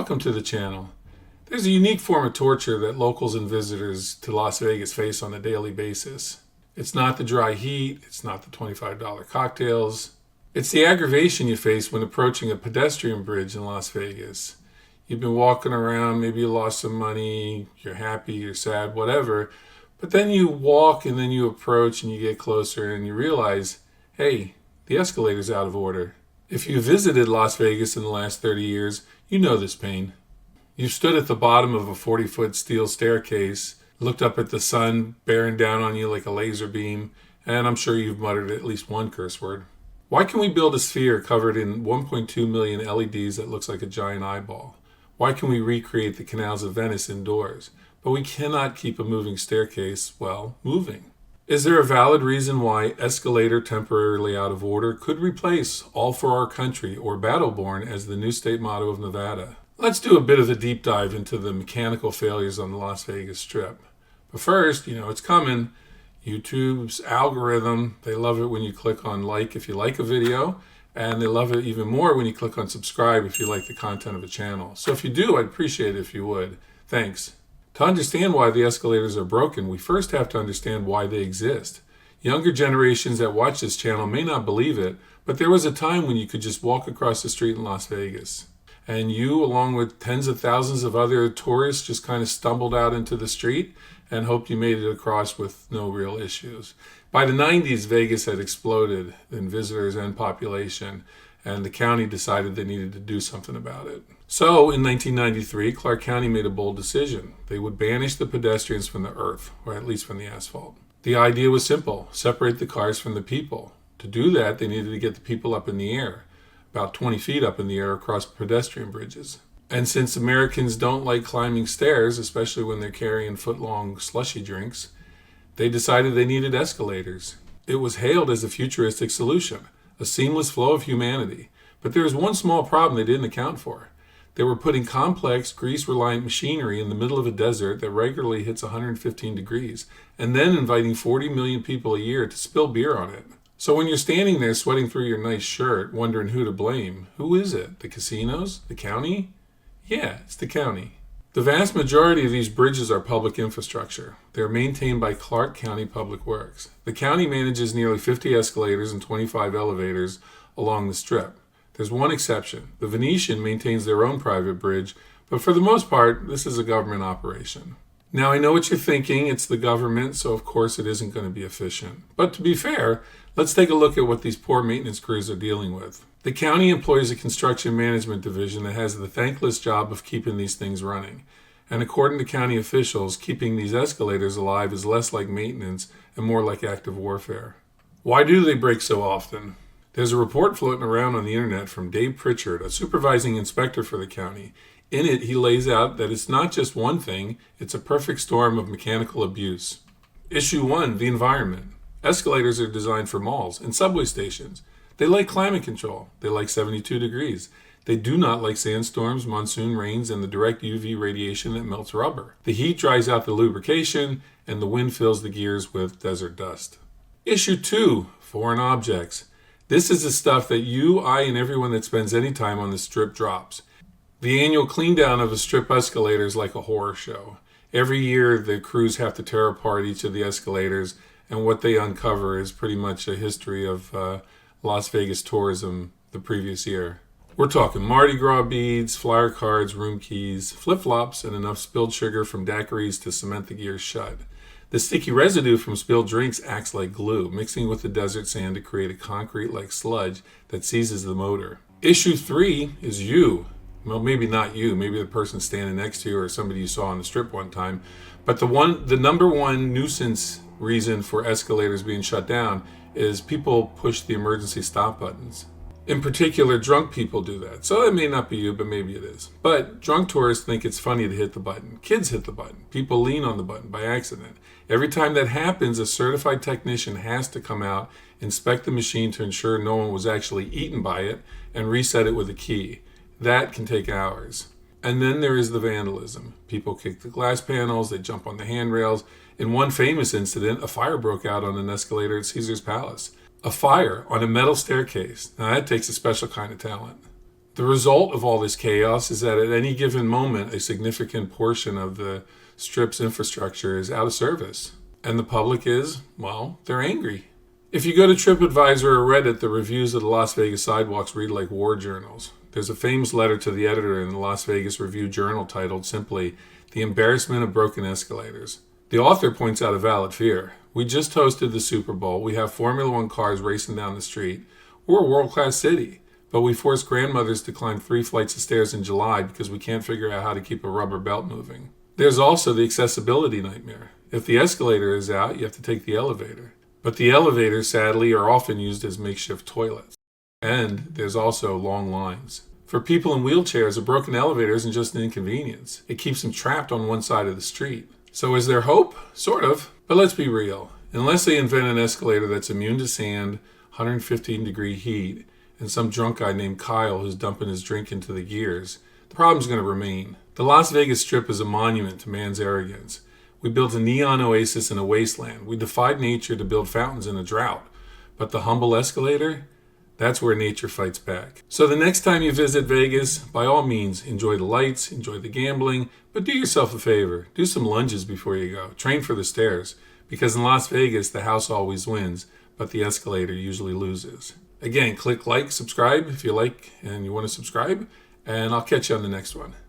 Welcome to the channel. There's a unique form of torture that locals and visitors to Las Vegas face on a daily basis. It's not the dry heat, it's not the $25 cocktails. It's the aggravation you face when approaching a pedestrian bridge in Las Vegas. You've been walking around, maybe you lost some money, you're happy, you're sad, whatever. But then you walk and then you approach and you get closer and you realize, hey, the escalator's out of order. If you visited Las Vegas in the last 30 years, you know this pain. You've stood at the bottom of a 40-foot steel staircase, looked up at the sun bearing down on you like a laser beam, and I'm sure you've muttered at least one curse word. Why can we build a sphere covered in 1.2 million LEDs that looks like a giant eyeball? Why can we recreate the canals of Venice indoors? But we cannot keep a moving staircase, well, moving. Is there a valid reason why escalator temporarily out of order could replace all for our country or Battleborn as the new state motto of Nevada? Let's do a bit of a deep dive into the mechanical failures on the Las Vegas Strip. But first, it's coming. YouTube's algorithm, they love it when you click on like if you like a video, and they love it even more when you click on subscribe if you like the content of a channel. So if you do, I'd appreciate it if you would. Thanks. To understand why the escalators are broken, we first have to understand why they exist. Younger generations that watch this channel may not believe it, but there was a time when you could just walk across the street in Las Vegas. And you, along with tens of thousands of other tourists, just kind of stumbled out into the street and hoped you made it across with no real issues. By the 90s, Vegas had exploded in visitors and population, and the county decided they needed to do something about it. So, in 1993, Clark County made a bold decision. They would banish the pedestrians from the earth, or at least from the asphalt. The idea was simple: separate the cars from the people. To do that, they needed to get the people up in the air, about 20 feet up in the air across pedestrian bridges. And since Americans don't like climbing stairs, especially when they're carrying foot-long slushy drinks, they decided they needed escalators. It was hailed as a futuristic solution, a seamless flow of humanity. But there was one small problem they didn't account for. They were putting complex, grease-reliant machinery in the middle of a desert that regularly hits 115 degrees, and then inviting 40 million people a year to spill beer on it. So when you're standing there sweating through your nice shirt, wondering who to blame, who is it? The casinos? The county? Yeah, it's the county. The vast majority of these bridges are public infrastructure. They're maintained by Clark County Public Works. The county manages nearly 50 escalators and 25 elevators along the Strip. There's one exception. The Venetian maintains their own private bridge, but for the most part, this is a government operation. Now, I know what you're thinking. It's the government, so of course it isn't going to be efficient. But to be fair, let's take a look at what these poor maintenance crews are dealing with. The county employs a construction management division that has the thankless job of keeping these things running. And according to county officials, keeping these escalators alive is less like maintenance and more like active warfare. Why do they break so often? There's a report floating around on the internet from Dave Pritchard, a supervising inspector for the county. In it, he lays out that it's not just one thing, it's a perfect storm of mechanical abuse. Issue 1, the environment. Escalators are designed for malls and subway stations. They like climate control. They like 72 degrees. They do not like sandstorms, monsoon rains, and the direct UV radiation that melts rubber. The heat dries out the lubrication, and the wind fills the gears with desert dust. Issue 2, foreign objects. This is the stuff that you, I, and everyone that spends any time on the Strip drops. The annual clean down of a Strip escalator is like a horror show. Every year, the crews have to tear apart each of the escalators, and what they uncover is pretty much a history of Las Vegas tourism the previous year. We're talking Mardi Gras beads, flyer cards, room keys, flip-flops, and enough spilled sugar from daiquiris to cement the gears shut. The sticky residue from spilled drinks acts like glue, mixing with the desert sand to create a concrete-like sludge that seizes the motor. Issue 3 is you. Well, maybe not you, maybe the person standing next to you or somebody you saw on the Strip one time. But the number one nuisance reason for escalators being shut down is people push the emergency stop buttons. In particular, drunk people do that. So it may not be you, but maybe it is. But drunk tourists think it's funny to hit the button. Kids hit the button. People lean on the button by accident. Every time that happens, a certified technician has to come out, inspect the machine to ensure no one was actually eaten by it, and reset it with a key. That can take hours. And then there is the vandalism. People kick the glass panels, they jump on the handrails. In one famous incident, a fire broke out on an escalator at Caesar's Palace. A fire on a metal staircase. Now that takes a special kind of talent. The result of all this chaos is that at any given moment, a significant portion of the Strip's infrastructure is out of service. And the public is, well, they're angry. If you go to TripAdvisor or Reddit, the reviews of the Las Vegas sidewalks read like war journals. There's a famous letter to the editor in the Las Vegas Review-Journal titled simply, "The Embarrassment of Broken Escalators." The author points out a valid fear. We just hosted the Super Bowl. We have Formula One cars racing down the street. We're a world-class city. But we force grandmothers to climb 3 flights of stairs in July because we can't figure out how to keep a rubber belt moving. There's also the accessibility nightmare. If the escalator is out, you have to take the elevator. But the elevators, sadly, are often used as makeshift toilets. And there's also long lines. For people in wheelchairs, a broken elevator isn't just an inconvenience. It keeps them trapped on one side of the street. So is there hope? Sort of. But let's be real. Unless they invent an escalator that's immune to sand, 115-degree heat, and some drunk guy named Kyle who's dumping his drink into the gears, the problem's going to remain. The Las Vegas Strip is a monument to man's arrogance. We built a neon oasis in a wasteland. We defied nature to build fountains in a drought. But the humble escalator? That's where nature fights back. So the next time you visit Vegas, by all means, enjoy the lights, enjoy the gambling, but do yourself a favor. Do some lunges before you go. Train for the stairs. Because in Las Vegas, the house always wins, but the escalator usually loses. Again, click like, subscribe if you like and you want to subscribe, and I'll catch you on the next one.